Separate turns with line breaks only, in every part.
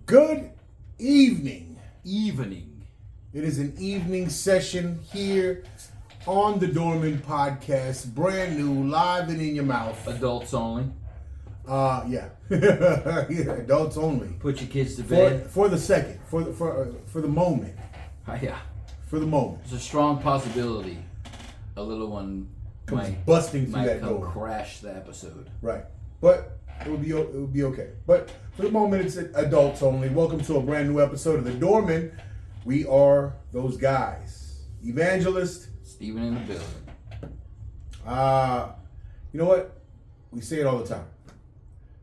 Good evening.
Evening.
It is an evening session here on the Dorman Podcast, brand new, live and in your mouth.
Adults only.
Yeah, yeah, adults only.
Put your kids to bed.
For the second, for the moment,
Yeah.
for the moment.
There's a strong possibility a little one
Comes
might
busting through
might
that
come
door.
crash the episode.
Right, but it will be okay. But for the moment, it's adults only. Welcome to a brand new episode of the Dorman. We are those guys. Evangelist.
Steven in the building.
You know what? We say it all the time.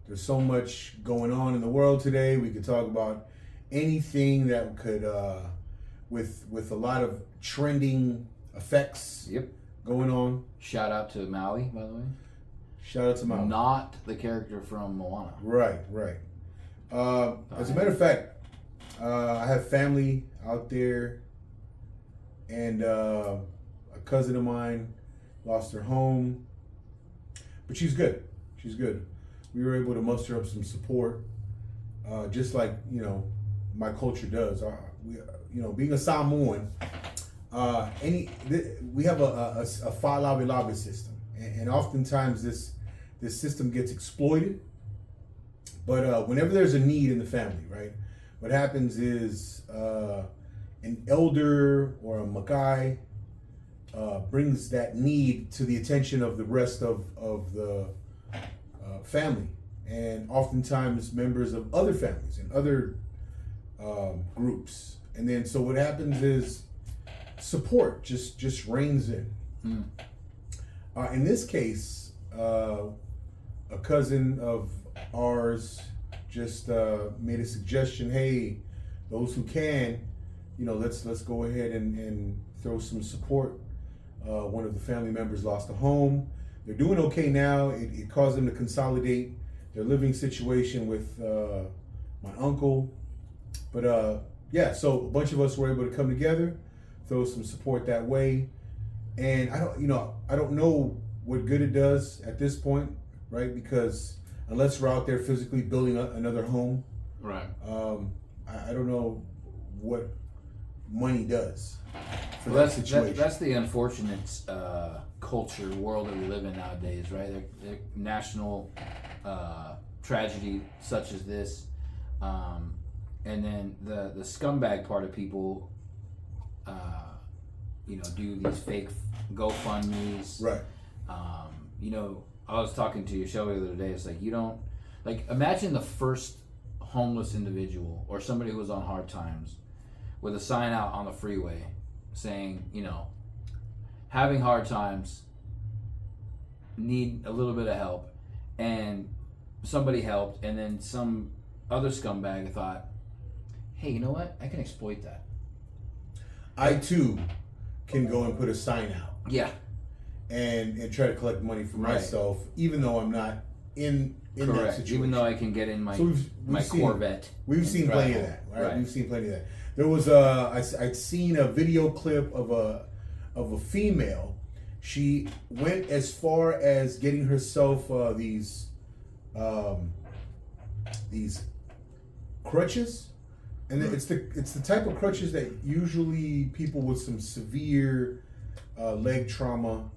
There's so much going on in the world today. We could talk about anything that could, with a lot of trending effects
Yep.
going on.
Shout out to Maui, by the way.
Shout out to Mama.
Not the character from Moana.
Right. As a matter of fact, I have family out there, and a cousin of mine lost her home, but she's good. She's good. We were able to muster up some support, just like my culture does. Being a Samoan, we have a fa-labi-labi system, and oftentimes this system gets exploited. But whenever there's a need in the family, right, what happens is an elder or a makai brings that need to the attention of the rest of the family, and oftentimes members of other families and other groups. And then so what happens is support just reigns in. In this case, a cousin of ours just made a suggestion. Hey, those who can, let's go ahead and throw some support. One of the family members lost a home. They're doing okay now. It caused them to consolidate their living situation with my uncle. But so a bunch of us were able to come together, throw some support that way. And I don't know what good it does at this point, right? Because unless we're out there physically building another home,
Right.
I don't know what money does for
Well,
that situation.
that's the unfortunate culture world that we live in nowadays, right? They're national tragedy such as this, and then the scumbag part of people, do these fake GoFundMe's.
Right.
I was talking to your show the other day. It's like imagine the first homeless individual or somebody who was on hard times with a sign out on the freeway saying, having hard times, need a little bit of help, and somebody helped, and then some other scumbag thought, hey, you know what? I can exploit that.
I too can go and put a sign out.
Yeah.
And try to collect money for
Right.
myself, even though I'm not in that
Correct.
situation.
Even though I can get in my
So we've
my
seen-
Corvette.
We've
and
seen
drive
plenty of
home.
that, right?
Right.
We've seen plenty of that. There was I'd seen a video clip of a female. She went as far as getting herself these crutches, and it's the type of crutches that usually people with some severe leg trauma.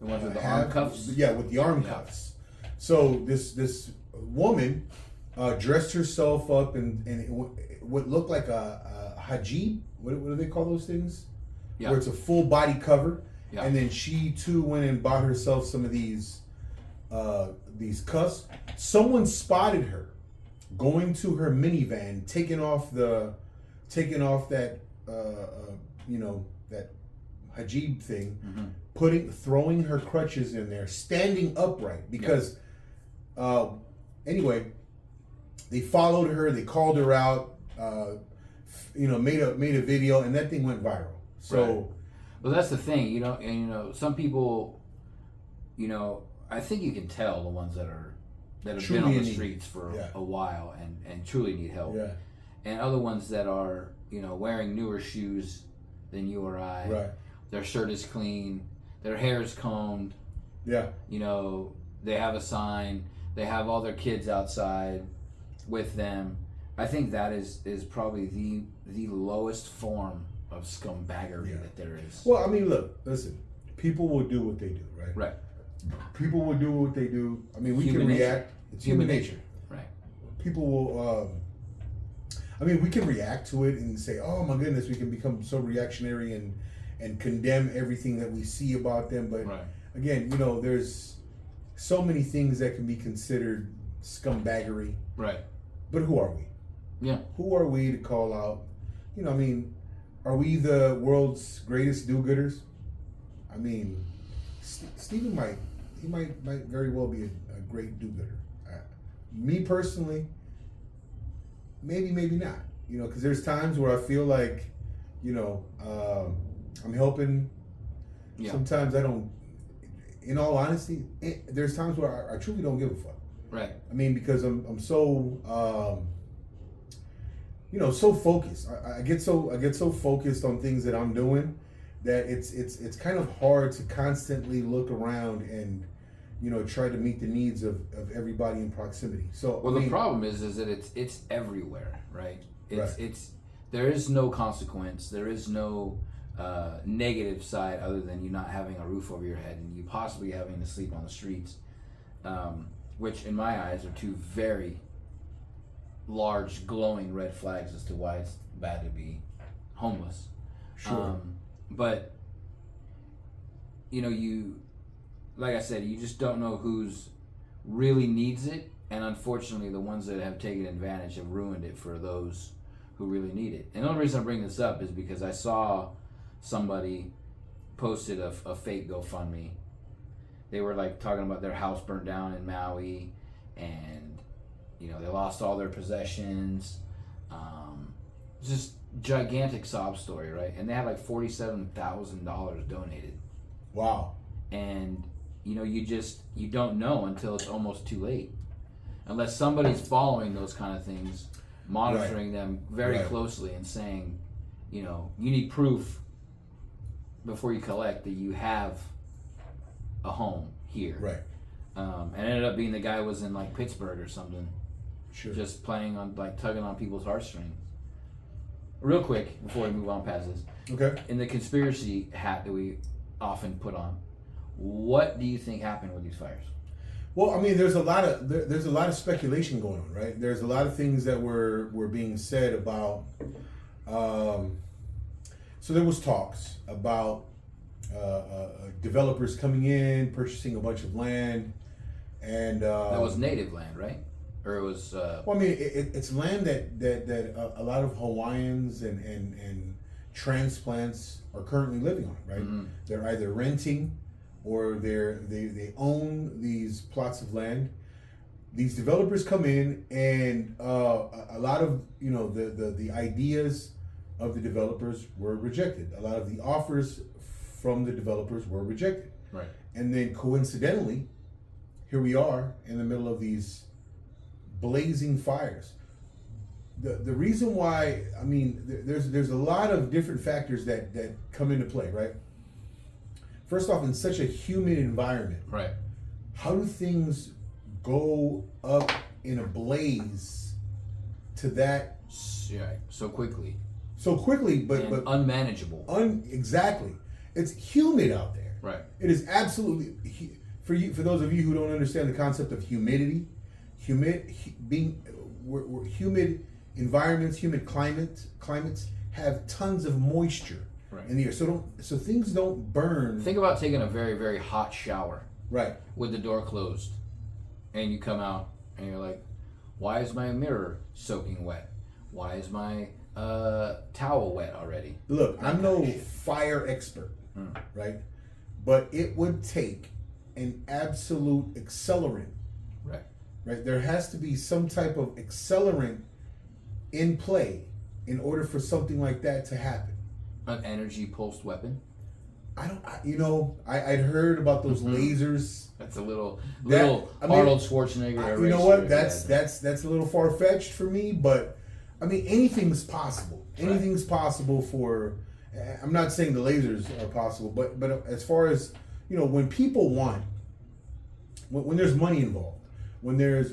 The ones with the
have.
arm cuffs.
Yeah, with the arm cuffs. So this woman dressed herself up in what looked like a hijab. What do they call those things?
Yeah.
Where it's a full body cover.
Yeah.
And then she too went and bought herself some of these cuffs. Someone spotted her going to her minivan, taking off that that hijab thing, throwing her crutches in there, standing upright because anyway, they followed her, they called her out, made a video, and that thing went viral. So
Right. Well, that's the thing, and some people, I think you can tell the ones that have
Truly
been on
in
the
need.
streets for
Yeah.
a while and truly need help.
yeah,
And other ones that are, wearing newer shoes than you or I.
right,
Their shirt is clean, their hair is combed,
yeah,
they have a sign, they have all their kids outside with them, I think that is probably the lowest form of scumbaggery that there is.
Well, I mean, look, listen. People will do what they do, right?
Right.
People will do what they do. I mean, we
Human
can
nature.
react. It's human nature.
Right.
People will. I mean, we can react to it and say, "Oh my goodness," we can become so reactionary and condemn everything that we see about them. But
Right.
again, you know, there's so many things that can be considered scumbaggery.
Right.
But who are we?
Yeah.
Who are we to call out? You know, I mean, are we the world's greatest do-gooders? I mean, Stephen might very well be a great do-gooder. Me personally, maybe not. You know, because there's times where I feel like, you know, I'm helping.
Yeah.
Sometimes I don't. In all honesty, there's times where I truly don't give a fuck.
Right.
I mean, because I'm so you know, so focused. I get so focused on things that I'm doing that it's kind of hard to constantly look around and, you know, try to meet the needs of everybody in proximity. So
Well, the problem is that it's everywhere, right?
Right.
It's there is no consequence. There is no negative side other than you not having a roof over your head and you possibly having to sleep on the streets, which in my eyes are two very large glowing red flags as to why it's bad to be homeless.
Sure.
But you know, you like I said, you just don't know who's really needs it, and unfortunately the ones that have taken advantage have ruined it for those who really need it. And the only reason I bring this up is because I saw somebody posted a fake GoFundMe. They were like talking about their house burnt down in Maui, and you know, they lost all their possessions. Just gigantic sob story, right? And they had like $47,000 donated.
Wow.
And you know, you don't know until it's almost too late, unless somebody's following those kind of things, monitoring them very closely, and saying, you know, you need proof before you collect that you have a home here.
Right.
And it ended up being the guy was in like Pittsburgh or something,
Sure.
just playing on, like, tugging on people's heartstrings. Real quick before we move on past this,
Okay.
in the conspiracy hat that we often put on, what do you think happened with these fires?
Well, I mean, there's a lot of speculation going on, right? There's a lot of things that were being said about. So there was talks about developers coming in, purchasing a bunch of land, and
That was native land, right? Or it was
well, I mean, it's land that a lot of Hawaiians and transplants are currently living on, right?
Mhm.
They're either renting or they own these plots of land. These developers come in, and a lot of, you know, the ideas of the developers were rejected. A lot of the offers from the developers were rejected.
right.
And then coincidentally, here we are in the middle of these blazing fires. The reason why, I mean, there's a lot of different factors that come into play, right? First off, in such a humid environment,
Right.
how do things go up in a blaze to that
Yeah. So quickly
so quickly?
and
But
unmanageable.
exactly, it's humid out there.
Right.
It is absolutely for those of you who don't understand the concept of humidity. We're humid environments, humid climates have tons of moisture
Right.
in the air, so things don't burn.
Think about taking a very, very hot shower
Right.
with the door closed, and you come out and you're like, why is my mirror soaking wet? Why is my towel wet already?
Look,
That
I'm
kind of
no
shit.
fire expert, right? But it would take an absolute accelerant,
Right.
right? There has to be some type of accelerant in play in order for something like that to happen.
An energy pulsed weapon.
I'd heard about those lasers.
That's a little
That- I mean,
Arnold Schwarzenegger.
You know what?
eraser.
That's a little far fetched for me, but I mean, anything's possible.
Right.
Anything's possible for. I'm not saying the lasers are possible, but as far as, you know, when people want, when there's money involved, when there's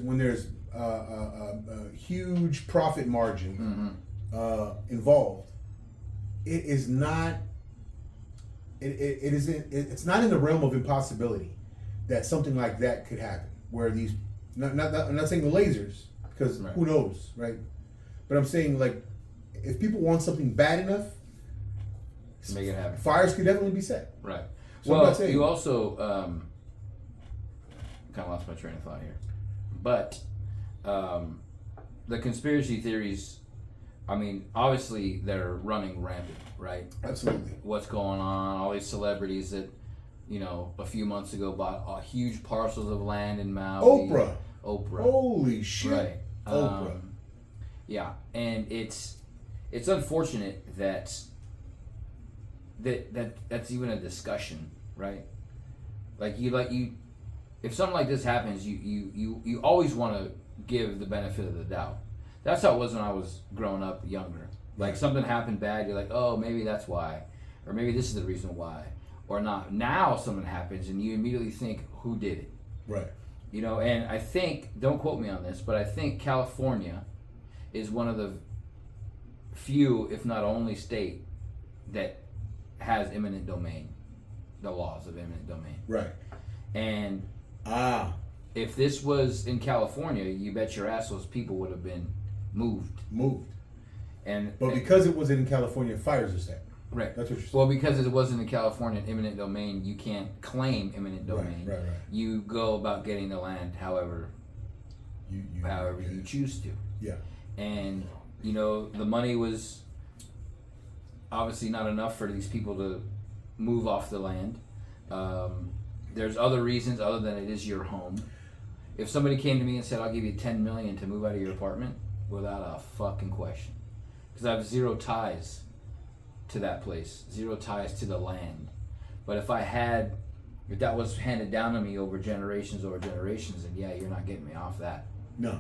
huge profit margin involved, it is not. It isn't. It's not in the realm of impossibility that something like that could happen. Where these, I'm not saying the lasers, because who knows, right? But I'm saying, like, if people want something bad enough,
make it happen.
Fires could definitely be set.
Right.
So
Well, you also kind of lost my train of thought here, but the conspiracy theories. I mean, obviously they're running rampant, right?
Absolutely.
What's going on? All these celebrities that, a few months ago bought huge parcels of land in Maui. Oprah.
Holy shit.
Right.
Oprah.
Yeah, and it's unfortunate that's even a discussion, right? Like you, if something like this happens, you always want to give the benefit of the doubt. That's how it was when I was growing up younger. Like something happened bad, you're like, oh, maybe that's why, or maybe this is the reason why, or not. Now something happens and you immediately think, who did it?
Right.
And I think, don't quote me on this, but I think California is one of the few, if not only, state that has eminent domain, the laws of eminent domain.
Right.
And if this was in California, you bet your ass those people would have been moved. But
because it was in California, fires are set.
Right.
That's what you're saying.
Well, because it wasn't in California eminent domain, you can't claim eminent domain.
Right.
You go about getting the land however you choose to.
Yeah.
And the money was obviously not enough for these people to move off the land. There's other reasons other than it is your home. If somebody came to me and said, I'll give you $10 million to move out of your apartment, without a fucking question, because I have zero ties to that place, zero ties to the land. But if that was handed down to me over generations, then yeah, you're not getting me off that.
No.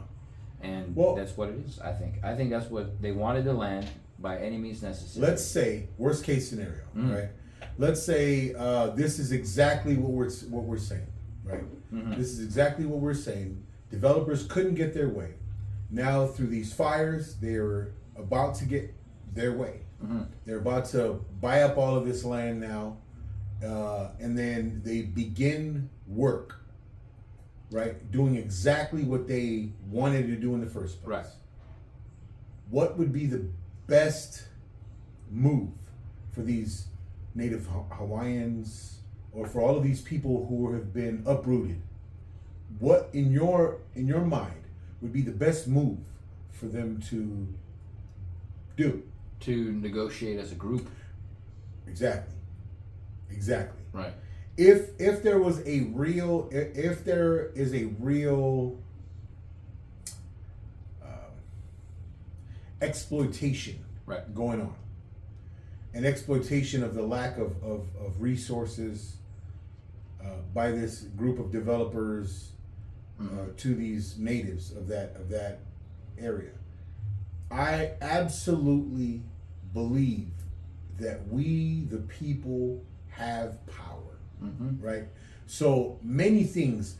And that's what it is. I think that's what they wanted, the land by any means necessary.
Let's say worst case scenario, right? Let's say this is exactly what we're saying, right? This is exactly what we're saying. Developers couldn't get their way. Now through these fires, they're about to get their way. They're about to buy up all of this land now, and then they begin work, right? Doing exactly what they wanted to do in the first place.
Right.
What would be the best move for these Native Hawaiians, or for all of these people who have been uprooted? What in your mind would be the best move for them to do?
To negotiate as a group.
Exactly.
Right.
If there is a real exploitation going on, an exploitation of the lack of resources by this group of developers to these natives of that area, I absolutely believe that we, the people, have power, right? So many things,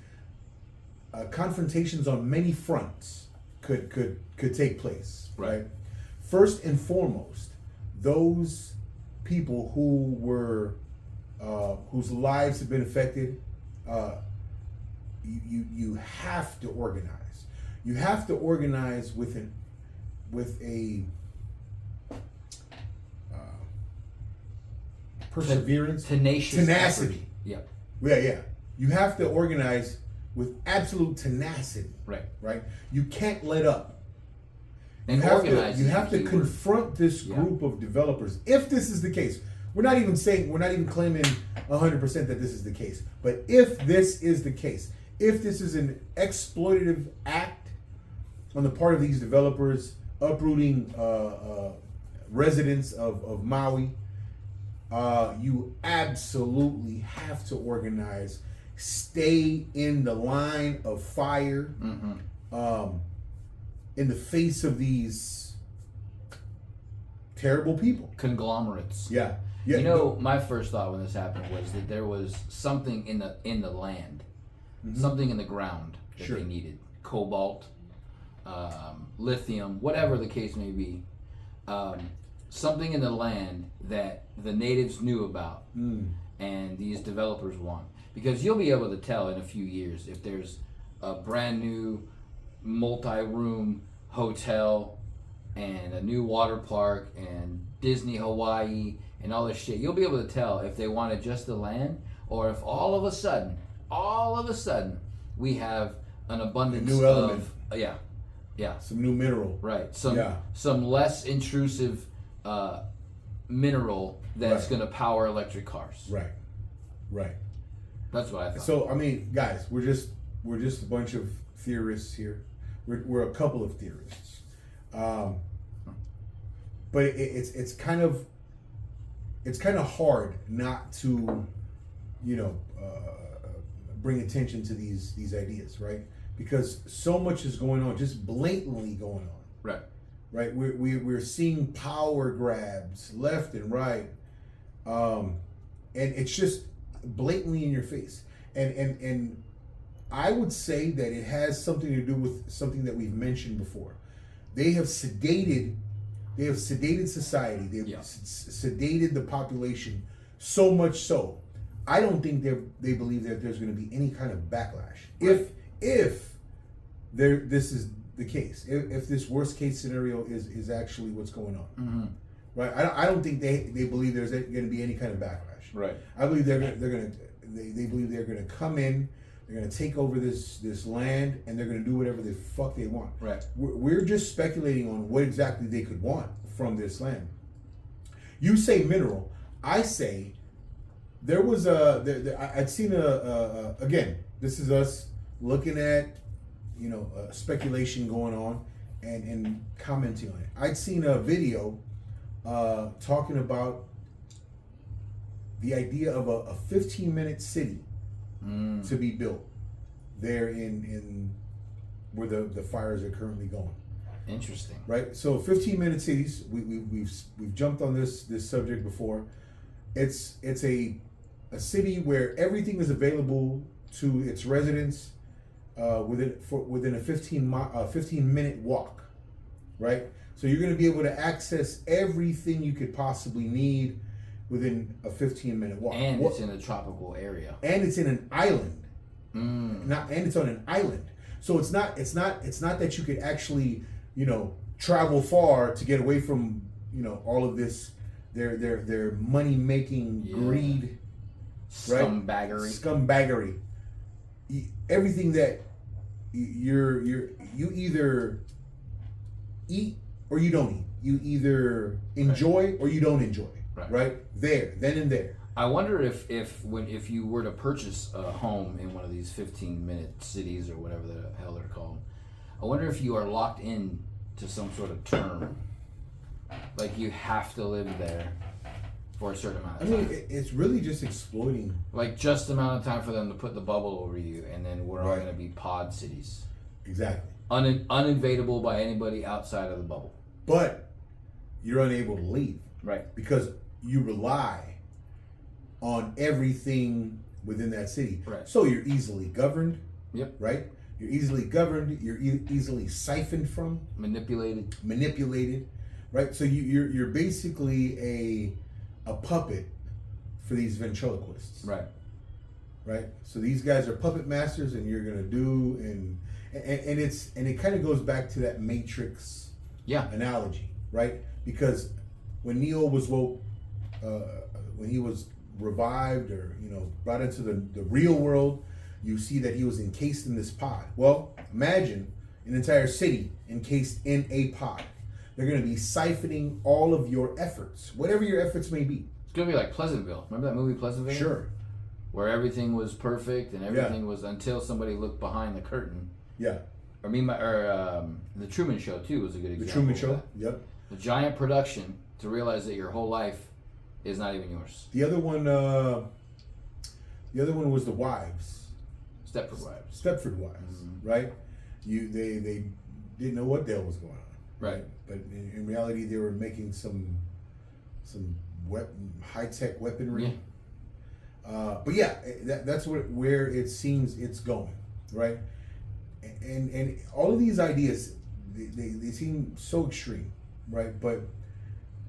confrontations on many fronts could take place, right? First and foremost, those people who were whose lives have been affected, you have to organize. You have to organize with a perseverance, tenacity.
Yeah.
You have to organize with absolute tenacity. Right. You can't let up.
And
you have to confront this group of developers. If this is the case, we're not even claiming 100% that this is the case. But if this is the case, if this is an exploitative act on the part of these developers, uprooting residents of Maui, you absolutely have to organize. Stay in the line of fire. In the face of these terrible people,
conglomerates.
Yeah.
My first thought when this happened was that there was something in the land, something in the ground that they needed. Cobalt, lithium, whatever the case may be, something in the land that the natives knew about and these developers want. Because you'll be able to tell in a few years if there's a brand new multi-room hotel and a new water park and Disney Hawaii and all this shit. You'll be able to tell if they wanted just the land or if all of a sudden, we have an abundance
new element.
of
Some new mineral.
right, some less intrusive mineral that's going to power electric cars.
Right.
That's what I thought.
So I mean, guys, we're just a bunch of theorists here. We're a couple of theorists, but it's kind of hard not to, bring attention to these ideas, right? Because so much is going on, just blatantly going on. Right. We're seeing power grabs left and right, and it's just blatantly in your face. And I would say that it has something to do with something that we've mentioned before. They have sedated society. They've sedated the population so much so. I don't think they believe that there's going to be any kind of backlash.
Right.
If this is the case, if this worst case scenario is actually what's going on, right? I don't think they believe there's going to be any kind of backlash.
Right.
I believe they believe they're going to come in, they're going to take over this land, and they're going to do whatever the fuck they want.
Right.
We're just speculating on what exactly they could want from this land. You say mineral, I say there was I'd seen again, this is us looking at speculation going on and commenting on it. I'd seen a video talking about the idea of a 15-minute city to be built there in where the fires are currently going.
Interesting.
Right? So 15-minute cities, we've jumped on this subject before. It's a city where everything is available to its residents within a 15-minute walk, right? So you're going to be able to access everything you could possibly need within a 15-minute walk.
And it's in a tropical area.
And it's in an island. And it's on an island. So it's not that you could actually, travel far to get away from, all of this their money making greed, right? Scumbaggery. Everything that you either eat or you don't eat. You either enjoy or you don't enjoy. Right? There, then and there.
I wonder if you were to purchase a home in one of these 15-minute cities or whatever the hell they're called, I wonder if you are locked in to some sort of term. Like you have to live there for a certain amount of time.
I mean, it's really just exploiting.
Like just the amount of time for them to put the bubble over you, and then we're all going to be pod cities.
Exactly.
Uninvadable by anybody outside of the bubble.
But you're unable to leave.
Right.
Because you rely on everything within that city.
Right.
So you're easily governed.
Yep.
Right? You're easily governed. You're easily siphoned from. Manipulated. Right? So you're basically a puppet for these ventriloquists.
Right.
Right? So these guys are puppet masters, and you're gonna do and it kind of goes back to that Matrix analogy, right? Because when Neo was woke, when he was revived or brought into the real world, you see that he was encased in this pod. Well, imagine an entire city encased in a pod. They're going to be siphoning all of your efforts, whatever your efforts may be.
It's going to be like Pleasantville. Remember that movie Pleasantville?
Sure.
Where everything was perfect and everything was until somebody looked behind the curtain.
Yeah.
The Truman Show too was a good example.
The Truman Show. Yep.
The giant production to realize that your whole life is not even yours.
The other one was the wives. Stepford Wives, right? They didn't know what the hell was going on.
Right.
But in reality, they were making some high-tech weaponry.
Yeah.
But yeah, that's where it seems it's going, right? And all of these ideas, they seem so extreme, right? But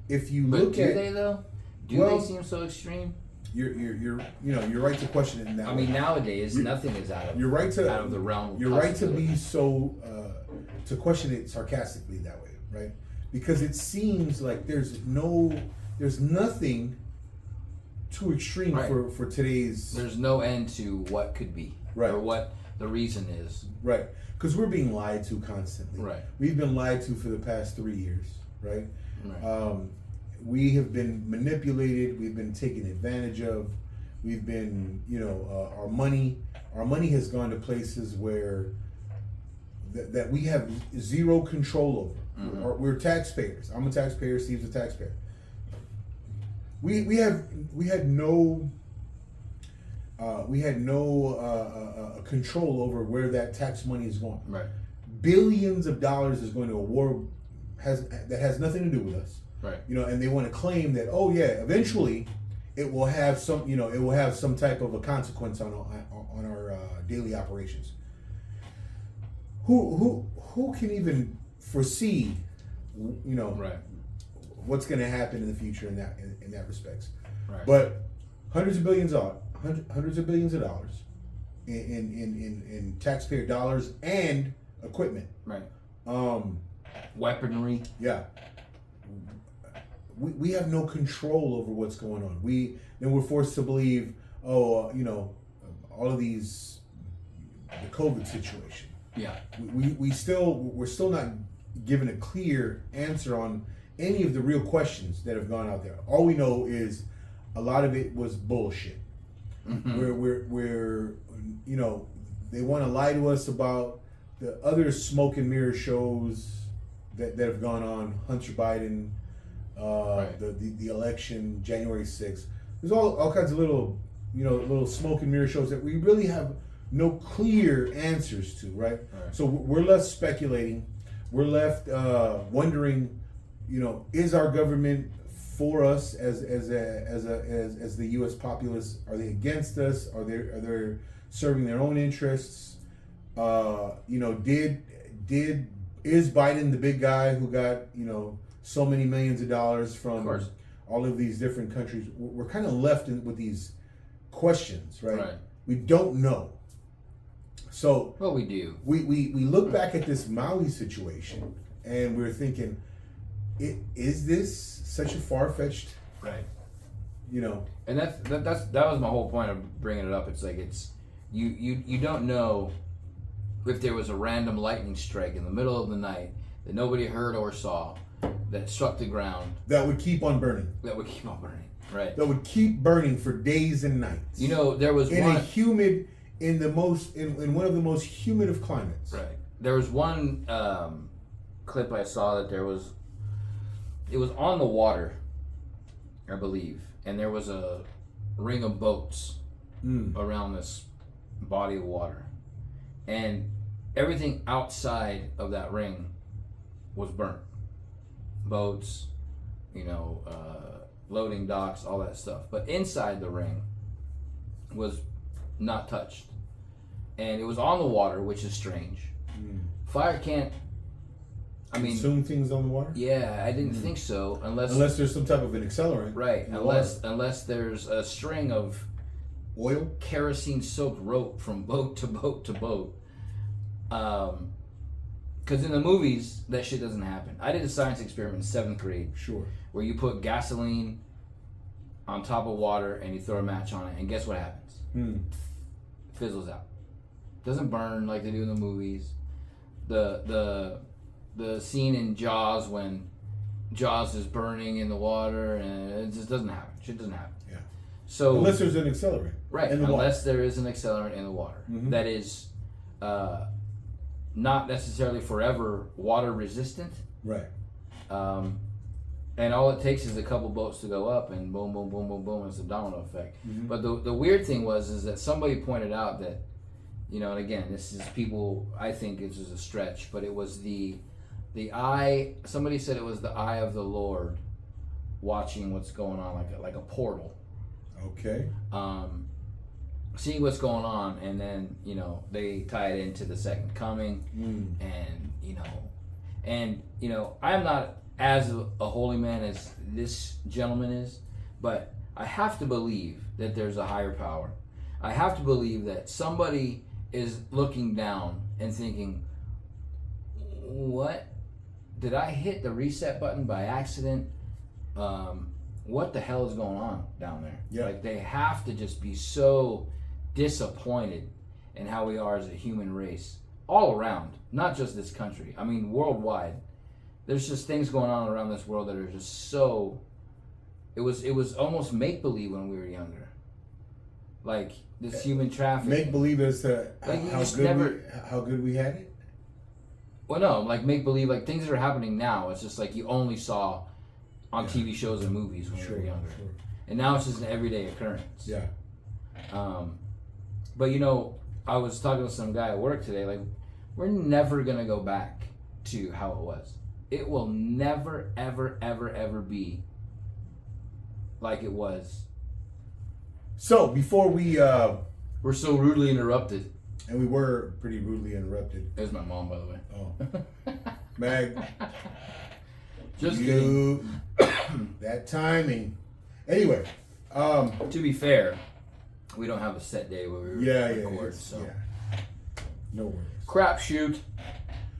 if you
But
look
do
at
they though? Do
Well,
they seem so extreme?
you're right to question it in that
I
way.
mean, nowadays
You-
nothing is out of
You're right to
out of the realm. Of
You're right to
possibility.
be so to question it sarcastically that way, right? Because it seems like there's nothing too extreme
Right.
for today's
There's no end to what could be,
Right.
or what the reason is.
right. Because we're being lied to constantly.
Right.
We've been lied to for the past 3 years, right?
Right.
We have been manipulated. We've been taken advantage of. We've been, our money has gone to places where that we have zero control over.
Mhm.
We're taxpayers. I'm a taxpayer. Steve's a taxpayer. We had no control over where that tax money is going.
Right.
Billions of dollars is going to a war that has nothing to do with us.
Right.
And they want to claim that, oh yeah, eventually it will have some type of a consequence on our daily operations. Who can even foresee,
Right.
what's going to happen in the future in that respects?
Right.
But hundreds of billions of dollars in taxpayer dollars and equipment.
Right.
Um,
Weaponry.
yeah. We have no control over what's going on. We're forced to believe, all of these, the COVID situation.
Yeah.
We're still not given a clear answer on any of the real questions that have gone out there. All we know is a lot of it was bullshit.
Mm-hmm.
We're they want to lie to us about the other smoke and mirror shows that have gone on. Hunter Biden,
Right.
the election, January 6th. There's all kinds of little smoke and mirror shows that we really have no clear answers to, right?
Right.
So we're left speculating. We're left wondering, is our government for us as the U.S. populace? Are they against us? Are they serving their own interests? Is Biden the big guy who got so many millions of dollars from
course.
all of these different countries? We're kind of left with these questions, right?
Right.
We don't know. So
Well, we do.
we look back at this Maui situation and we're thinking, is this such a far-fetched,
Right.
And
that was my whole point of bringing it up. It's like you don't know if there was a random lightning strike in the middle of the night that nobody heard or saw that struck the ground
that would keep on burning,
that would keep on burning. Right.
that would keep burning for days and nights.
There was
in
one
a humid, in one of the most humid of climates.
Right. There was one clip I saw that it was on the water, I believe, and there was a ring of boats around this body of water, and everything outside of that ring was burnt. Boats, loading docks, all that stuff. But inside the ring was not touched. And it was on the water, which is strange. Fire can't,
Consume things on the water?
yeah, I didn't think so,
Unless there's some type of an accelerant.
right,
in the
unless there's a string of
water. Oil?
kerosene-soaked rope from boat to boat to boat. Because in the movies, that shit doesn't happen. I did a science experiment in 7th grade
Sure.
where you put gasoline on top of water and you throw a match on it, and guess what happens? Fizzles out. Doesn't burn like they do in the movies. The scene in Jaws when Jaws is burning in the water, and it just doesn't happen. Shit doesn't happen.
Yeah.
So
Unless there's an accelerant.
right,
in the water.
unless there is an accelerant in the water that is not necessarily forever water resistant.
Right.
And all it takes is a couple boats to go up, and boom, boom, boom, boom, boom. It's a domino effect. But the weird thing is that somebody pointed out that, and again, this is people. I think this is a stretch, but it was the eye. Somebody said it was the eye of the Lord, watching what's going on, like a portal.
Okay.
Seeing what's going on, and then they tie it into the second coming, and And you know, I am not as a holy man as this gentleman is, but I have to believe that there's a higher power. I have to believe that somebody is looking down and thinking, what? Did I hit the reset button by accident? What the hell is going on down there?
Yeah.
Like, they have to just be so disappointed in how we are as a human race all around, not just this country. I mean, worldwide. There's just things going on around this world that are just so. It was almost make believe when we were younger. Like this human trafficking.
Make believe as to
Like, you
how
just
good
never-
how good we had it.
Well, no, like make believe, like things that are happening now. It's just like you only saw on TV shows and movies when you were younger, and now it's just an everyday occurrence.
Yeah.
But you know, I was talking to some guy at work today. Like, we're never gonna go back to how it was. It will never, ever, ever, ever be like it was.
So before we
We're so rudely interrupted.
and we were pretty rudely interrupted.
There's my mom, by the way.
Oh, Mag,
Just kidding.
you that timing. Anyway,
To be fair, we don't have a set day where we
yeah,
record,
it's-
so
yeah. No worries.
crap shoot.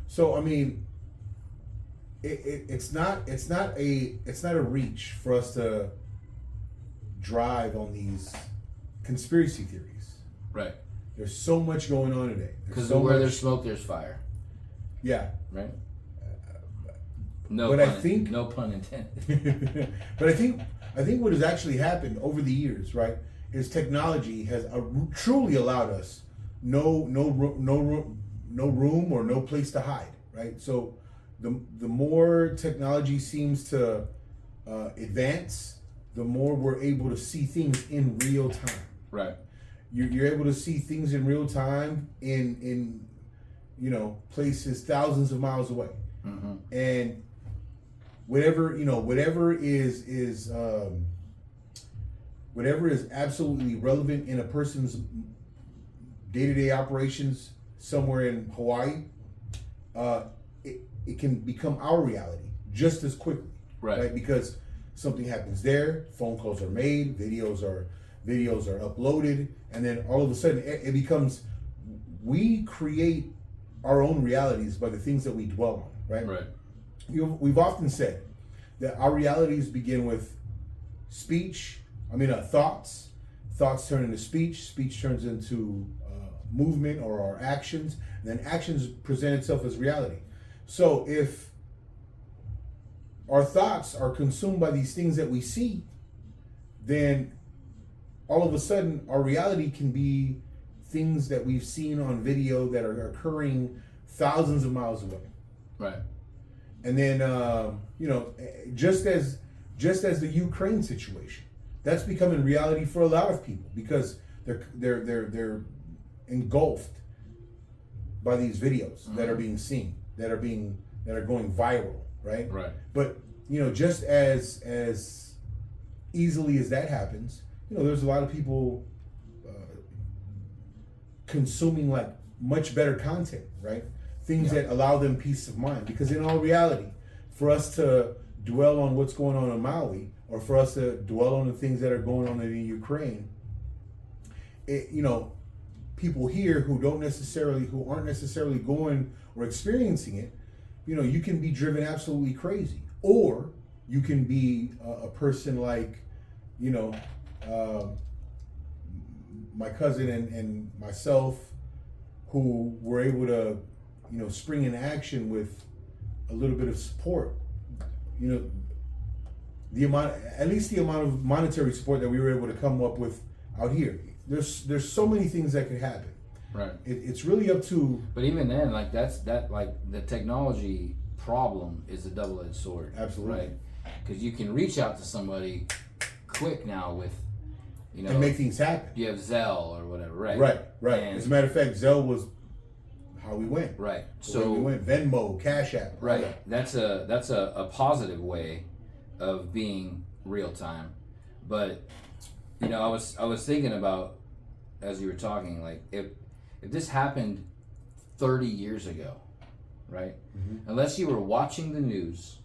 So I mean, it's not a reach for us to drive on these conspiracy theories.
Right.
There's so much going on today.
Because
so
where
much,
there's smoke, there's fire.
yeah.
Right. No,
but
pun,
I think-
no pun intended.
But I think what has actually happened over the years, right, is technology has truly allowed us no room or no place to hide, right? So the more technology seems to advance, the more we're able to see things in real time.
Right.
You're able to see things in real time in places thousands of miles away,
Mm-hmm.
and whatever is absolutely relevant in a person's day-to-day operations somewhere in Hawaii, it can become our reality just as quickly,
Right.
Because something happens there, phone calls are made, videos are uploaded, and then all of a sudden it becomes, we create our own realities by the things that we dwell on, right?
Right.
We've often said that our realities begin with thoughts. Thoughts turn into speech. Speech turns into movement or our actions. And then actions present itself as reality. So if our thoughts are consumed by these things that we see, then all of a sudden our reality can be things that we've seen on video that are occurring thousands of miles away.
Right.
And then just as the Ukraine situation, that's becoming reality for a lot of people because they're engulfed by these videos that are being seen, that are going viral, right?
Right.
But just as easily as that happens, there's a lot of people consuming like much better content, right? Things that allow them peace of mind. Because in all reality, for us to dwell on what's going on in Maui, or for us to dwell on the things that are going on in Ukraine, people here who aren't necessarily going or experiencing it, you can be driven absolutely crazy, or you can be a person like, my cousin and myself, who were able to, spring in action with a little bit of support. The amount of monetary support that we were able to come up with out here. There's so many things that could happen.
Right.
It's really up to.
But even then, like the technology problem is a double-edged sword.
Absolutely.
Right. Because you can reach out to somebody quick now with,
and make things happen.
You have Zelle or whatever, right?
Right.
And,
As a matter of fact, Zelle was how we went.
Right.
So we went Venmo, Cash App.
Right. That's a positive way of being real time. But I was thinking about, as you were talking, like if this happened 30 years ago, right? Unless you were watching the news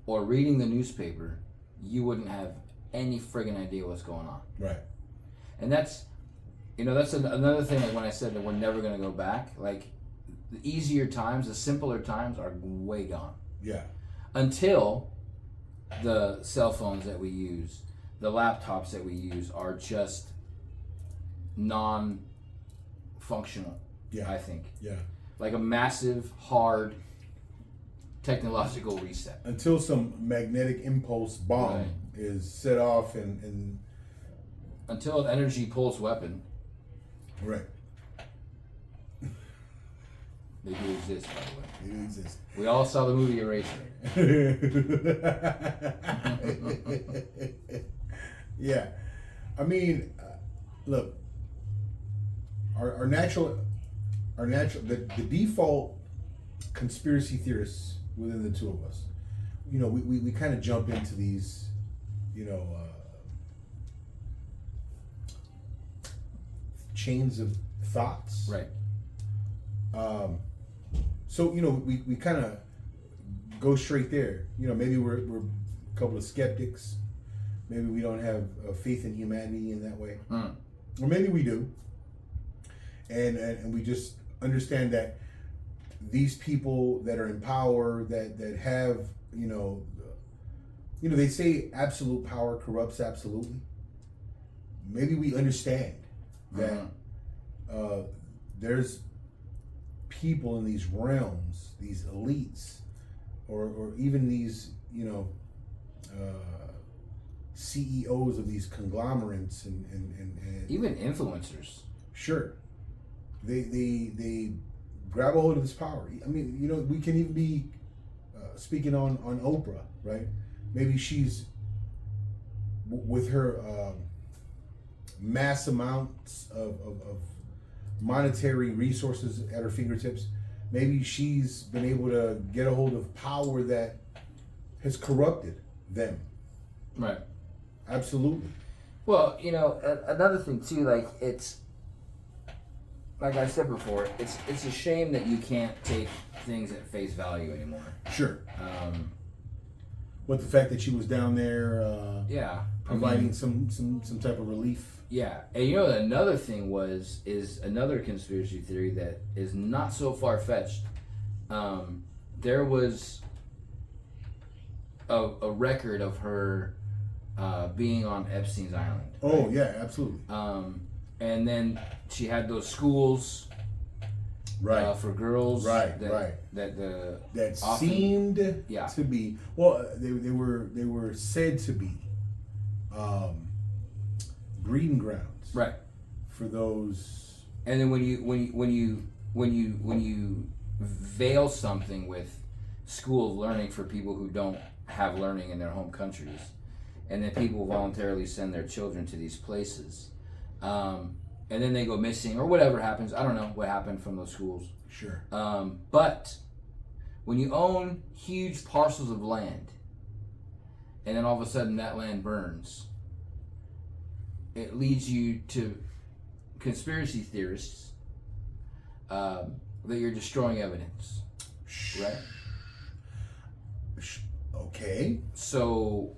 or reading the newspaper, you wouldn't have any friggin' idea what's going on.
Right.
And that's, that's another thing. Like when I said that we're never going to go back, like the easier times, the simpler times are way gone.
Yeah.
Until the cell phones that we use, the laptops that we use are just non-functional.
Yeah.
I think.
Yeah.
Like a massive, hard technological reset.
Until some magnetic impulse bomb
Right.
is set off and
Until an energy pulse weapon.
right.
They do exist, by the way.
It exists.
We all saw the movie Eraser.
Yeah. I mean, look, our natural, the default conspiracy theorists within the two of us, we kind of jump into these, chains of thoughts.
Right.
So we kind of go straight there. Maybe we're a couple of skeptics. Maybe we don't have faith in humanity in that way, or maybe we do. And we just understand that these people that are in power, that have they say absolute power corrupts absolutely. Maybe we understand that there's people in these realms, these elites, or even these CEOs of these conglomerates and
Even influencers.
sure, they grab a hold of this power. I mean, we can even be speaking on Oprah, right? Maybe she's with her mass amounts of monetary resources at her fingertips. Maybe she's been able to get a hold of power that has corrupted them.
Right.
Absolutely.
Well, another thing too, like it's like I said before, it's a shame that you can't take things at face value anymore.
Sure. But the fact that she was down there,
Yeah.
providing some type of relief.
Yeah, and another thing is another conspiracy theory that is not so far fetched. There was a record of her being on Epstein's Island.
Oh yeah, absolutely.
And then she had those schools,
Right.
for girls,
Right,
that,
right.
that
That
often-
seemed
Yeah.
to be they were said to be breeding grounds
right.
for those.
And then when you veil something with school of learning for people who don't have learning in their home countries, and then people voluntarily send their children to these places, and then they go missing or whatever happens. I don't know what happened from those schools.
Sure.
But when you own huge parcels of land, and then all of a sudden that land burns, it leads you to conspiracy theorists that you're destroying evidence, right?
Okay.
So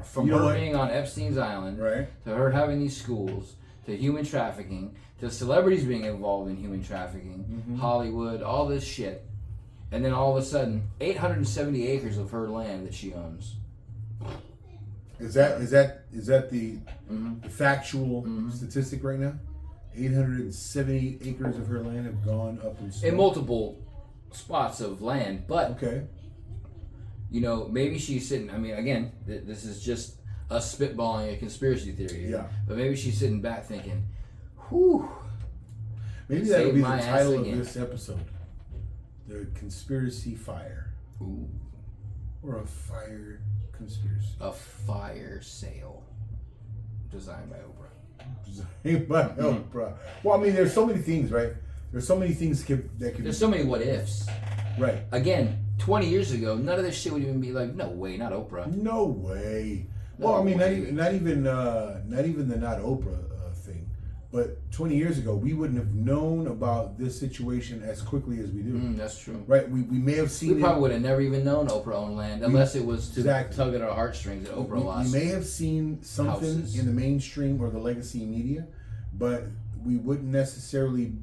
from
You know
her
what?
being on Epstein's Island,
Right.
to her having these schools, to human trafficking, to celebrities being involved in human trafficking, Hollywood, all this shit, and then all of a sudden 870 acres of her land that she owns.
Is that the factual statistic right now? 870 acres of her land have gone up in smoke.
In multiple spots of land, but
Okay.
maybe she's sitting. I mean, again, this is just us spitballing a conspiracy theory here.
Yeah.
But maybe she's sitting back thinking, "Whew."
Maybe that'll
Save
be the
my ass
title of
again.
this episode. The Conspiracy Fire.
Ooh,
Or a fire conspiracy.
a fire sale designed by Oprah.
Designed by Oprah. Well, I mean, there's so many things, right? There's so many things that can
There's so many what ifs.
Right.
Again, 20 years ago, none of this shit would even be like, no way, not Oprah.
No way.
No
Well, I mean,
way.
not even the not Oprah thing, But 20 years ago, we wouldn't have known about this situation as quickly as we do.
That's true.
Right? We may have seen
We probably would have never even known Oprah owned land unless it was to
Exactly.
tug at our heartstrings that Oprah lost.
We may have seen something
houses.
in the mainstream or the legacy media, but we wouldn't necessarily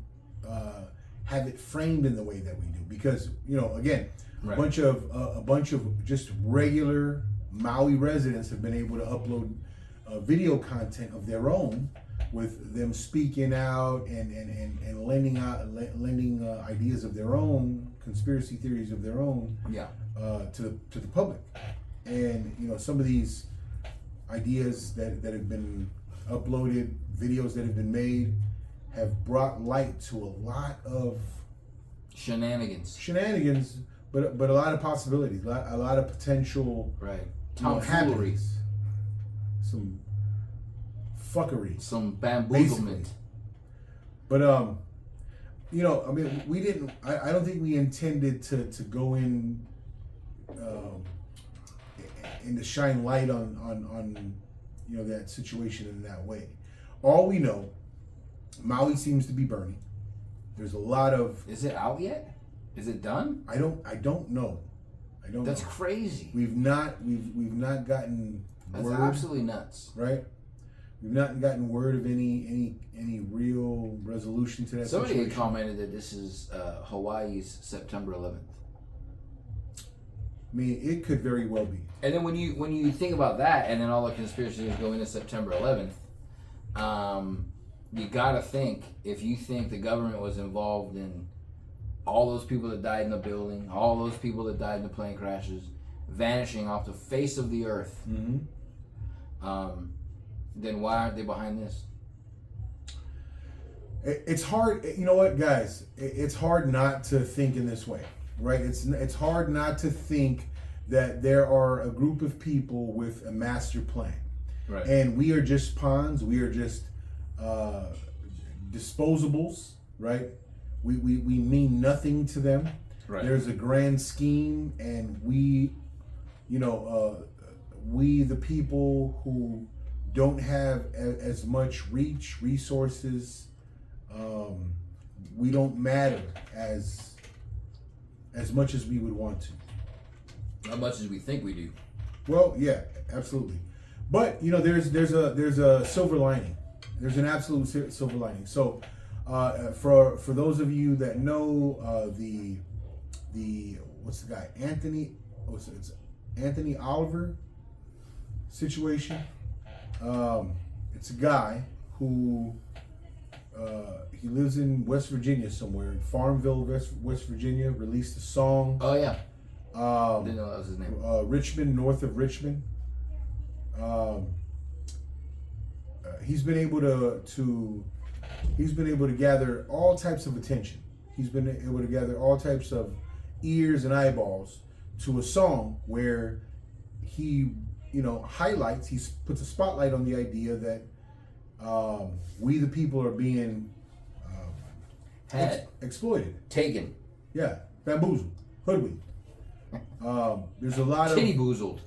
have it framed in the way that we do because, again,
Right.
a bunch of just regular Maui residents have been able to upload video content of their own, with them speaking out and lending ideas of their own, conspiracy theories of their own,
Yeah.
to the public. And some of these ideas that have been uploaded, videos that have been made, have brought light to a lot of
Shenanigans.
but a lot of possibilities, a lot of potential
Right.
happenings.
Tomfoolery.
Some fuckery.
Some bamboozlement.
But we didn't. I don't think we intended to go in and to shine light on that situation in that way. All we know, Maui seems to be burning. There's a lot of.
Is it out yet? Is it done?
I don't know.
That's
know.
crazy.
We've not gotten
That's
word,
absolutely nuts.
right? We've not gotten word of any real resolution to that
Somebody
situation.
had commented that this is Hawaii's September 11th.
I mean, it could very well be.
And then when you think about that, and then all the conspiracies go into September 11th, you gotta think, if you think the government was involved in all those people that died in the building, all those people that died in the plane crashes, vanishing off the face of the earth, then why aren't they behind this?
It's hard. You know what, guys? It's hard not to think in this way, right? It's hard not to think that there are a group of people with a master plan,
Right.
and we are just pawns. We are just disposables, right? We mean nothing to them.
Right.
There's a grand scheme, and we the people who don't have as much resources, we don't matter as much as we would want to.
Not much as we think we do.
Well, yeah, absolutely. But there's a silver lining. There's an absolute silver lining. So, for those of you that know the what's the guy it's Anthony Oliver situation. It's a guy who he lives in West Virginia somewhere, in Farmville, West Virginia. Released a song.
Oh yeah. Didn't know that was his name.
Richmond, north of Richmond. He's been able to gather all types of attention. He's been able to gather all types of ears and eyeballs to a song where he highlights. He puts a spotlight on the idea that we the people are being exploited.
Taken.
Yeah, bamboozled, hoodwinked. There's a lot
Kitty
of
boozled.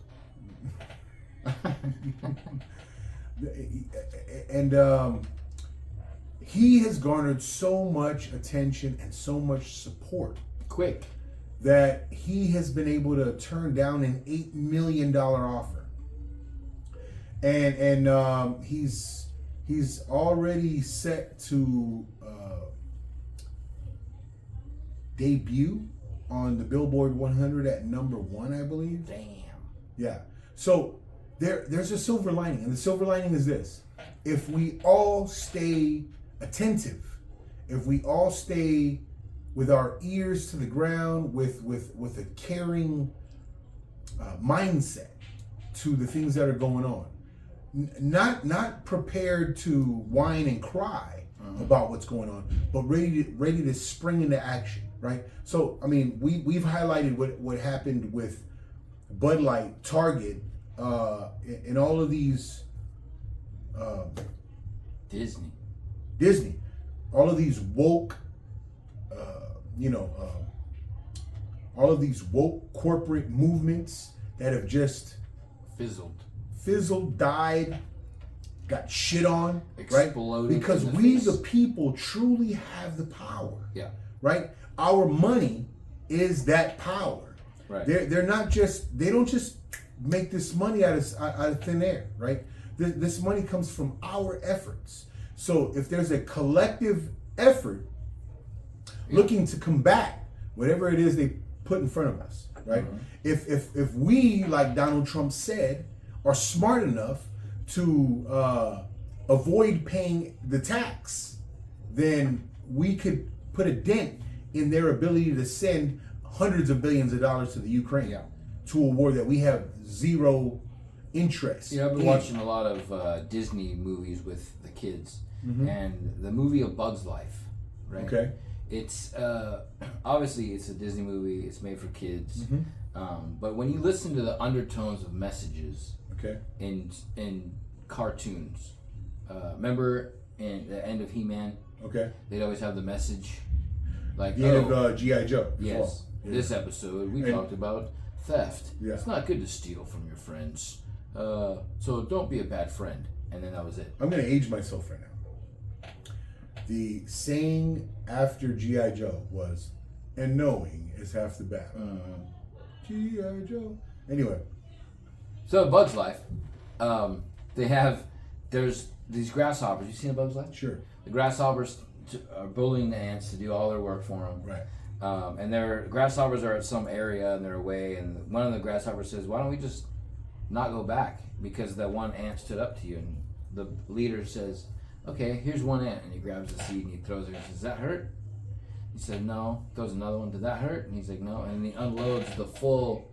and he has garnered so much attention and so much support
Quick.
that he has been able to turn down an $8 million offer, and he's already set to debut on the Billboard 100 at number 1, I believe.
Damn.
Yeah. So there's a silver lining, and the silver lining is this: if we all stay attentive, if we all stay with our ears to the ground, with a caring mindset to the things that are going on, not prepared to whine and cry about what's going on, but ready to spring into action, right? So I mean, we've highlighted what happened with Bud Light, Target, and all of these Disney, all of these woke, all of these woke corporate movements that have just
Fizzled.
died, got shit on,
Exploded
right? Because
in the
we,
face.
the people, truly have the power.
Yeah.
Right? Our money is that power.
Right.
They're not just, they don't just make this money out of thin air, right? This money comes from our efforts. So if there's a collective effort looking to combat whatever it is they put in front of us, right?
Mm-hmm.
If we, like Donald Trump said, are smart enough to avoid paying the tax, then we could put a dent in their ability to send hundreds of billions of dollars to the Ukraine, to a war that we have zero interest.
I've been watching a lot of Disney movies with the kids, and the movie A Bug's Life, right?
Okay.
It's obviously it's a Disney movie. It's made for kids, but when you listen to the undertones of messages,
okay,
in cartoons, remember in the end of He-Man,
okay,
they'd always have the message, like
the end of G.I. Joe.
Yes.
Yeah.
This episode we talked about theft.
Yeah.
It's not good to steal from your friends. So don't be a bad friend. And then that was it.
I'm going to age myself right now. The saying after G.I. Joe was, and knowing is half the battle. G.I. Joe. Anyway.
So Bug's Life, there's these grasshoppers. You seen A Bug's Life?
Sure.
The grasshoppers are bullying the ants to do all their work for them.
Right.
And their grasshoppers are at some area and they're away. And one of the grasshoppers says, "Why don't we just not go back?" Because that one ant stood up to you. And the leader says, "Okay, here's one ant." And he grabs the seed and he throws it and says, "Does that hurt?" He said, "No." Throws another one. "Did that hurt?" And he's like, "No." And he unloads the full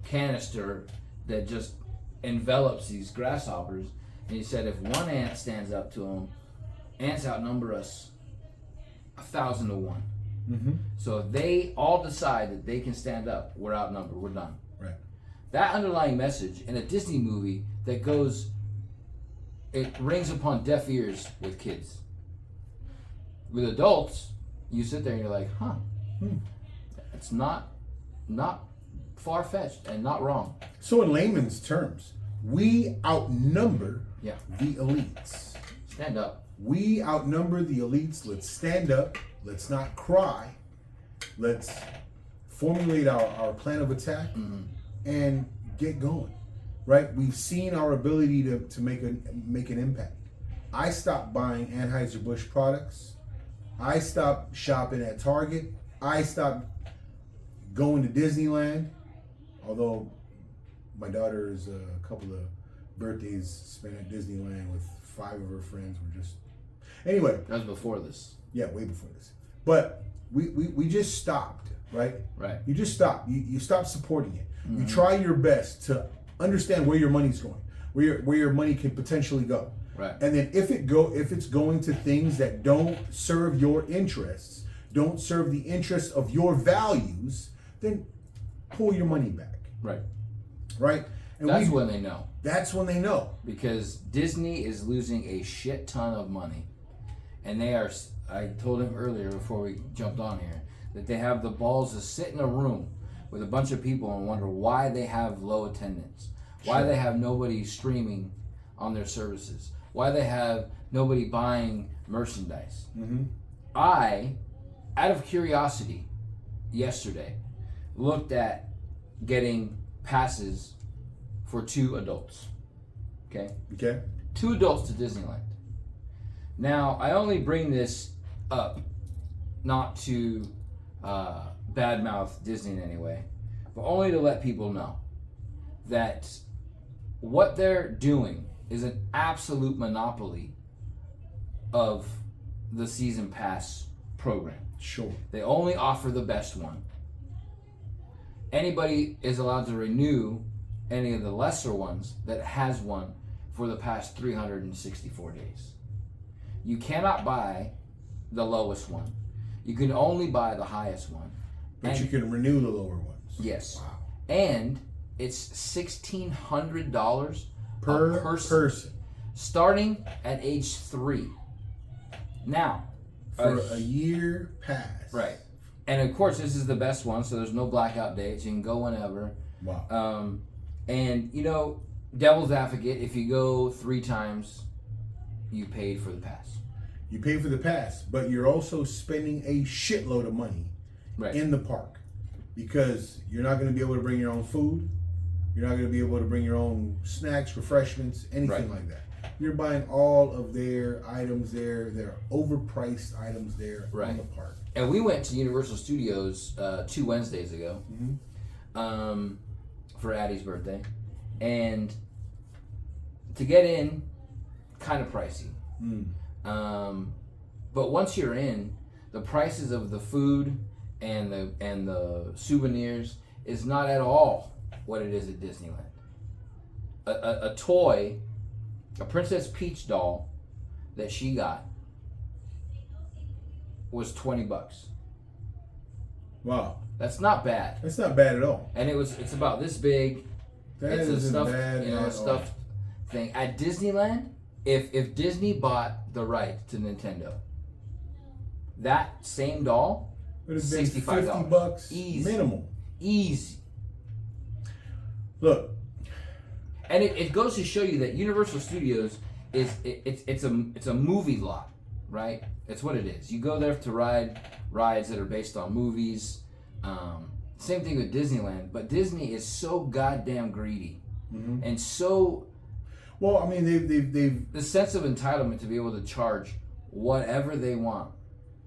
canister that just envelops these grasshoppers. And he said, if one ant stands up to him, ants outnumber us 1,000 to 1. So if they all decide that they can stand up, we're outnumbered, we're done.
Right.
That underlying message in a Disney movie that goes, it rings upon deaf ears with kids. With adults, you sit there and you're like, it's not far-fetched and not wrong.
So in layman's terms, we outnumber
Yeah.
the elites.
Stand up.
We outnumber the elites. Let's stand up. Let's not cry. Let's formulate our plan of attack and get going. Right? We've seen our ability to make an impact. I stopped buying Anheuser-Busch products. I stopped shopping at Target. I stopped going to Disneyland. Although my daughter's a couple of birthdays spent at Disneyland with 5 of her friends. Anyway.
That was before this.
Yeah, way before this. But we just stopped, right?
Right.
You just stopped. You stopped supporting it. You try your best to understand where your money's going, where your money can potentially go.
Right.
And then if it's going to things that don't serve your interests, don't serve the interests of your values, then pull your money back.
Right.
Right? And
That's when they know.
That's when they know.
Because Disney is losing a shit ton of money. And they are, I told him earlier before we jumped on here, that they have the balls to sit in a room with a bunch of people and wonder why they have low attendance, why they have nobody streaming on their services, why they have nobody buying merchandise. I, out of curiosity, yesterday, looked at getting passes for 2 adults. Okay? 2 adults to Disneyland. Now, I only bring this up not to badmouth Disney in any way, but only to let people know that what they're doing is an absolute monopoly of the season pass program.
Sure.
They only offer the best one. Anybody is allowed to renew any of the lesser ones that has one for the past 364 days. You cannot buy the lowest one. You can only buy the highest one.
But
And-
you can renew the lower ones.
Yes.
Wow.
And it's $1,600
Per
a
person.
starting at age 3. Now,
For a year pass.
right. And of course, this is the best one, so there's no blackout dates. You can go whenever.
Wow.
And, devil's advocate, if you go 3 times, you paid for the pass.
You pay for the pass, but you're also spending a shitload of money
Right.
in the park because you're not going to be able to bring your own food. You're not going to be able to bring your own snacks, refreshments, anything like that. You're buying all of their items there. They're overpriced items there in the park.
And we went to Universal Studios 2 Wednesdays ago for Addie's birthday. And to get in, kind of pricey. But once you're in, the prices of the food and the souvenirs is not at all what it is at Disneyland. A toy, a Princess Peach doll that she got was $20.
Wow.
That's not bad.
That's not bad at all.
And it's about this big.
That
It's a
isn't
stuffed,
bad
a
at
stuffed thing. At Disneyland, if Disney bought the right to Nintendo, that same doll,
It would have been
$65.
$50
Easy.
minimum.
easy.
Look,
And it goes to show you that Universal Studios it's a movie lot, right? It's what it is. You go there to ride rides that are based on movies. Same thing with Disneyland, but Disney is so goddamn greedy and so.
well, I mean, they've
The sense of entitlement to be able to charge whatever they want.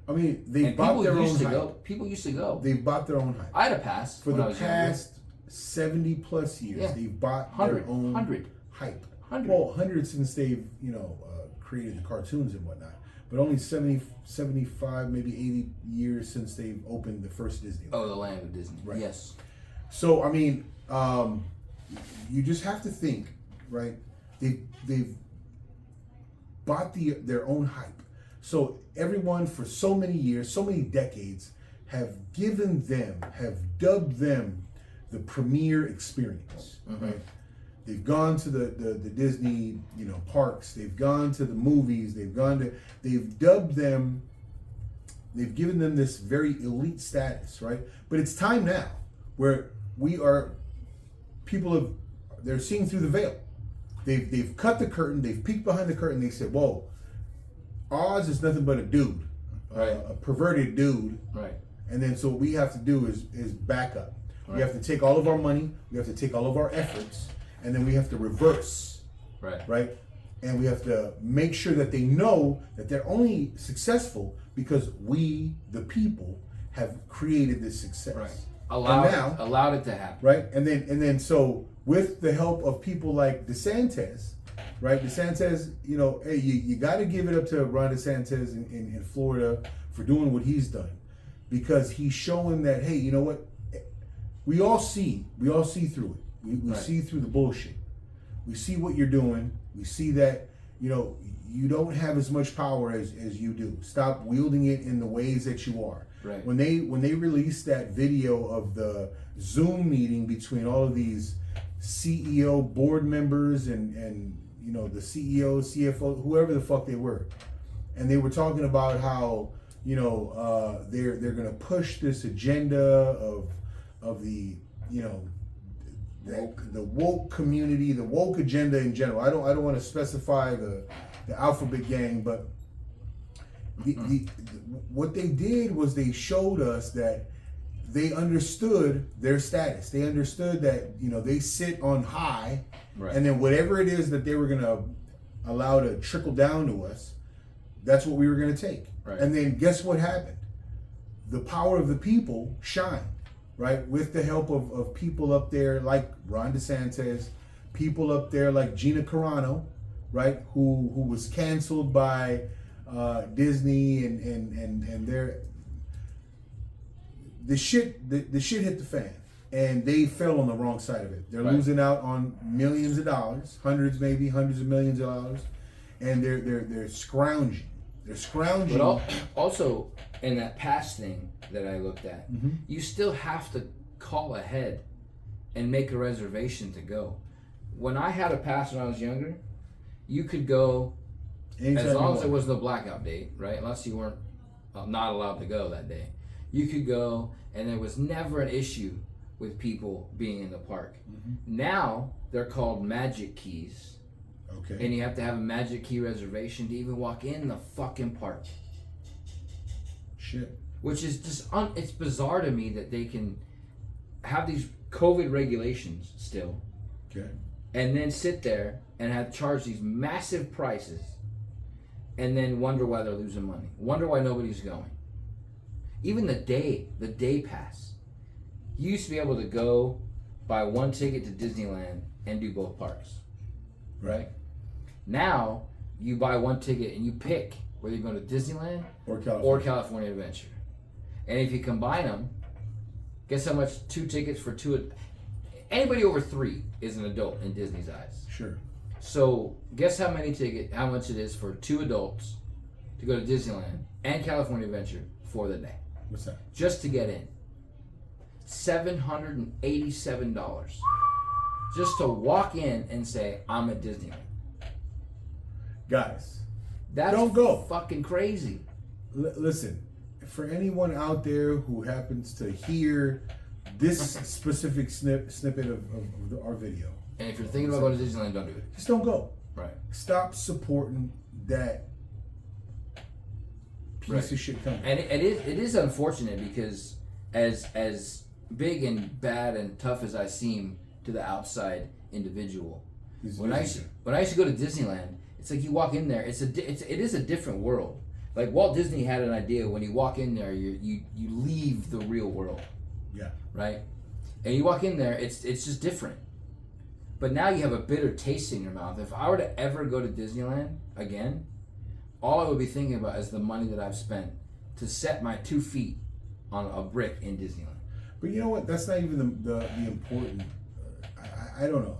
I mean, they've
And
bought
people
their
used
own
to
hype.
go. People used to go.
They've bought their own hype.
I had a pass
For
when
the
I was
past 70 plus years,
Yeah.
they've bought
100,
their own
100.
hype.
100.
Well, 100 since they've, created the cartoons and whatnot. But only 70, 75, maybe 80 years since they've opened the first Disney.
Oh, the land of Disney.
Right.
Yes.
So, I mean, you just have to think, right? They've bought their own hype. So everyone for so many years, so many decades, have dubbed them the premier experience, right? They've gone to the Disney, parks. They've gone to the movies. They've dubbed them. They've given them this very elite status, right? But it's time now where they're seeing through the veil. They've cut the curtain. They've peeked behind the curtain. They said, "Whoa, Oz is nothing but a dude,
Right.
a perverted dude."
Right.
And then so what we have to do is back up. We
Right.
have to take all of our money. We have to take all of our efforts, and then we have to reverse,
Right.
right? And we have to make sure that they know that they're only successful because we, the people, have created this success.
Right.
now-
Allowed it to happen.
Right? And then so with the help of people like DeSantis, right? DeSantis, hey, you got to give it up to Ron DeSantis in Florida for doing what he's done, because he's showing that, hey, you know what? We all see through it. We
Right.
see through the bullshit. We see what you're doing. We see that, you don't have as much power as you do. Stop wielding it in the ways that you are.
Right.
When they released that video of the Zoom meeting between all of these CEO board members and the CEO, CFO, whoever the fuck they were, and they were talking about how they're gonna push this agenda of the the woke community, the woke agenda in general. I don't want to specify the alphabet gang, but what they did was they showed us that they understood their status. They understood that they sit on high,
Right.
and then whatever it is that they were gonna allow to trickle down to us, that's what we were gonna take.
Right.
And then guess what happened? The power of the people shined, right? With the help of people up there like Ron DeSantis, people up there like Gina Carano, right? Who was canceled by Disney and the shit hit the fan, and they fell on the wrong side of it. They're
Right.
losing out on millions of dollars, hundreds of millions of dollars, and they're scrounging. They're scrounging.
But also, in that pass thing that I looked at, you still have to call ahead and make a reservation to go. When I had a pass when I was younger, you could go
Anytime
as long
you
as there
want.
was no blackout date, right? Unless you weren't not allowed to go that day. You could go, and there was never an issue with people being in the park. Now they're called magic keys,
Okay.
And you have to have a Magic Key reservation to even walk in the fucking park.
Shit.
Which is just, it's bizarre to me that they can have these COVID regulations still.
Okay.
And then sit there and have charged these massive prices and then wonder why they're losing money. Wonder why nobody's going. Even the day pass. You used to be able to go buy one ticket to Disneyland and do both parks. Right? Now, you buy one ticket and you pick whether you're going to Disneyland or California Adventure. And if you combine them, guess how much 2 tickets for 2... Anybody over 3 is an adult in Disney's eyes.
Sure.
So guess how much it is for 2 adults to go to Disneyland and California Adventure for the day.
What's that?
Just to get in. $787. Just to walk in and say, I'm at Disneyland.
Guys,
That's
don't go.
Fucking crazy.
Listen, for anyone out there who happens to hear this specific snippet of our video,
And if you're thinking about going to Disneyland, don't do it.
just don't go.
Right.
Stop supporting that piece of shit company.
And it is unfortunate because as big and bad and tough as I seem to the outside individual, when I used to go to Disneyland, it's like you walk in there. It is a different world. Like Walt Disney had an idea when you walk in there, you leave the real world.
Yeah.
Right. And you walk in there, it's just different. But now you have a bitter taste in your mouth. If I were to ever go to Disneyland again, all I would be thinking about is the money that I've spent to set my 2 feet on a brick in Disneyland.
But you know what? That's not even the important. I don't know.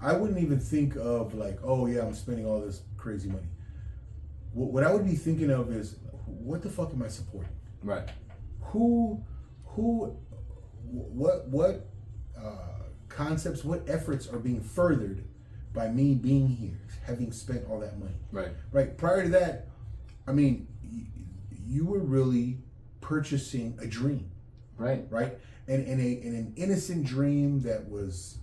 I wouldn't even think of like, oh yeah, I'm spending all this crazy money. What I would be thinking of is, what the fuck am I supporting?
Right.
What concepts, what efforts are being furthered by me being here, having spent all that money?
Right.
Right. Prior to that, I mean, you were really purchasing a dream.
Right.
Right. And in an innocent dream that was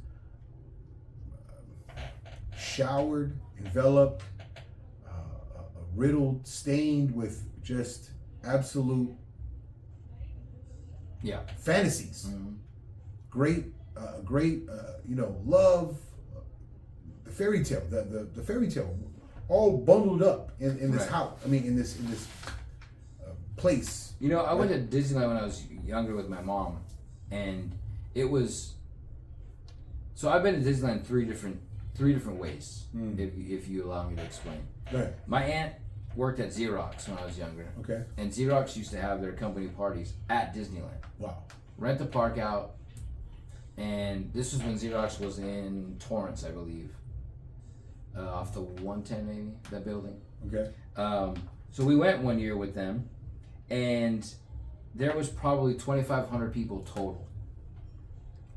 showered, enveloped, riddled, stained with just absolute fantasies.
Mm-hmm.
Great, love, the fairy tale, the fairy tale, all bundled up in this house. I mean, in this place.
You know, I went to Disneyland when I was younger with my mom, and it was. So I've been to Disneyland three different ways, if you allow me to explain.
Right.
My aunt worked at Xerox when I was younger.
Okay.
And Xerox used to have their company parties at Disneyland.
Wow.
Rent the park out, and this was when Xerox was in Torrance, I believe. Off the 110 maybe, that building.
Okay.
So we went one year with them, and there was probably 2,500 people total.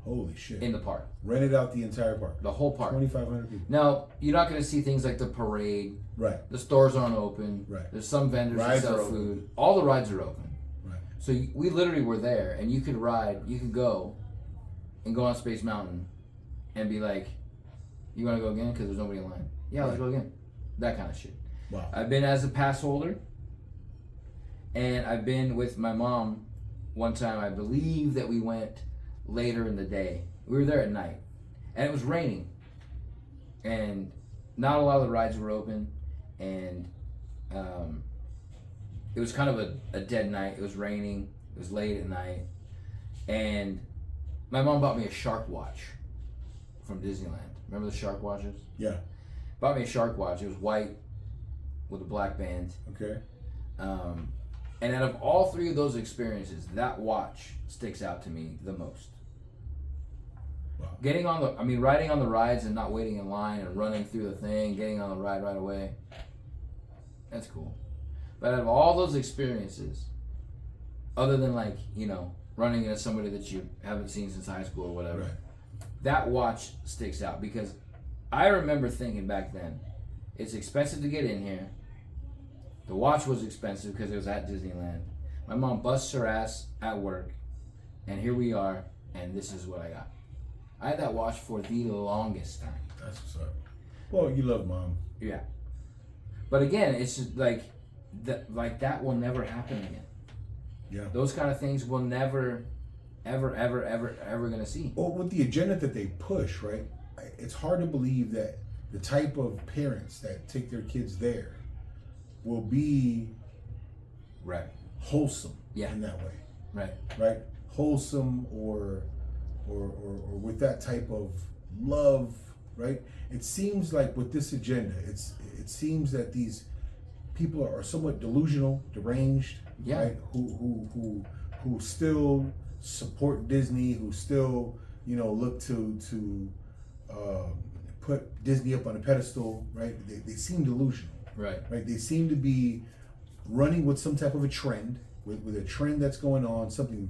Holy shit.
In the park.
Rented out the entire park.
The whole park.
2,500 people.
Now, you're not going to see things like the parade.
Right.
The stores aren't open.
Right.
There's some vendors
Rides
that sell
are
food.
open.
All the rides are open.
Right.
So we literally were there, and you could go and go on Space Mountain and be like, you want to go again? Because there's nobody in line. Yeah, let's go again. That kind of shit.
Wow.
I've been as a pass holder, and I've been with my mom one time. I believe that we went later in the day. We were there at night, and it was raining, and not a lot of the rides were open, and it was kind of a dead night. It was raining. It was late at night, and my mom bought me a shark watch from Disneyland. Remember the shark watches?
Yeah.
Bought me a shark watch. It was white with a black band.
Okay.
And out of all three of those experiences, that watch sticks out to me the most.
Wow.
Riding on the rides and not waiting in line and running through the thing, getting on the ride right away. That's cool. But out of all those experiences, other than running into somebody that you haven't seen since high school or whatever,
Right.
that watch sticks out because I remember thinking back then, it's expensive to get in here. The watch was expensive because it was at Disneyland. My mom busts her ass at work, and here we are, and this is what I got. I had that watch for the longest time.
That's what's up. Well, you love mom.
Yeah. But again, it's just like that will never happen again.
Yeah.
Those kind of things will never, ever gonna see.
Well, with the agenda that they push, right? It's hard to believe that the type of parents that take their kids there will be
Right.
wholesome
Yeah.
in that way,
Right.
right? Wholesome or with that type of love, right? It seems like with this agenda, it seems that these people are somewhat delusional, deranged,
Yeah.
right? Who still support Disney, who still look to put Disney up on a pedestal, right? They seem delusional,
Right.
right? They seem to be running with some type of a trend, with a trend that's going on, something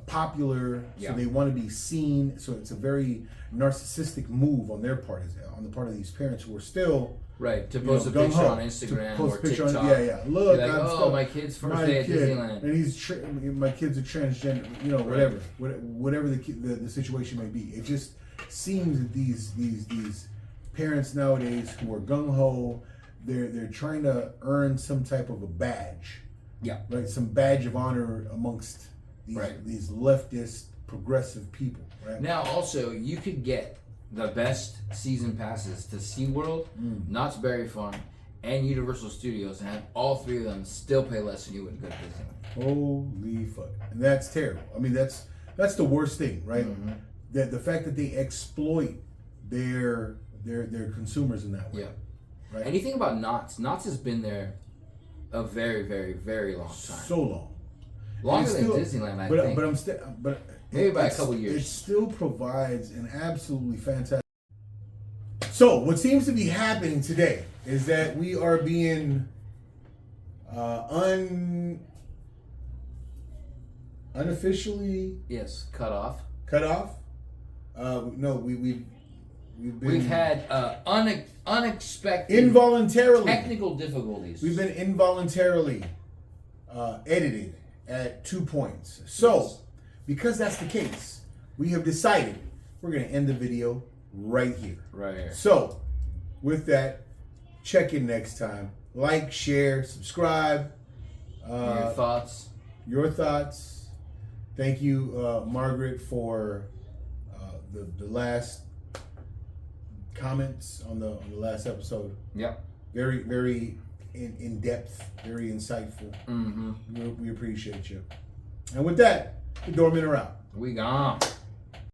popular.
Yeah.
So they want to be seen. So it's a very narcissistic move on their part, on the part of these parents who are still
Right. To post a picture
gung-ho,
on Instagram
to post
or
a picture
TikTok.
yeah. Look,
Be like,
I'm
oh,
stuck.
my kid's first
My
day at
kid,
Disneyland.
and my kids are transgender. Whatever, whatever the situation may be. It just seems that these parents nowadays who are gung ho, they're trying to earn some type of a badge.
Yeah.
Right. Some badge of honor amongst these leftist progressive people. Right.
Now, also, you could get the best season passes to SeaWorld, Knott's Berry Farm, and Universal Studios, and have all three of them still pay less than you would go to Disneyland.
Holy fuck! And that's terrible. I mean, that's the worst thing, right?
Mm-hmm.
That the fact that they exploit their consumers in that way.
Yeah.
Right.
And you think about Knott's. Knott's has been there a very, very, very long time.
So long.
Longer
And
than
still-
Disneyland, I
but,
think.
But I'm still. But
Maybe by a
it's-
couple years.
It still provides an absolutely fantastic. So what seems to be happening today is that we are being unofficially
Yes, cut off.
cut off. No, we've been
We've had unexpected
involuntarily
technical difficulties.
We've been involuntarily edited at 2 points. So,
Yes.
because that's the case, we have decided we're going to end the video right here.
right here.
So, with that, check in next time. Like, share, subscribe.
Your thoughts?
Your thoughts. Thank you, Margaret, for the last comments on the last episode.
Yep.
Very, very in depth, very insightful.
Mm-hmm.
We appreciate you. And with that, the Doormen are out.
We gone.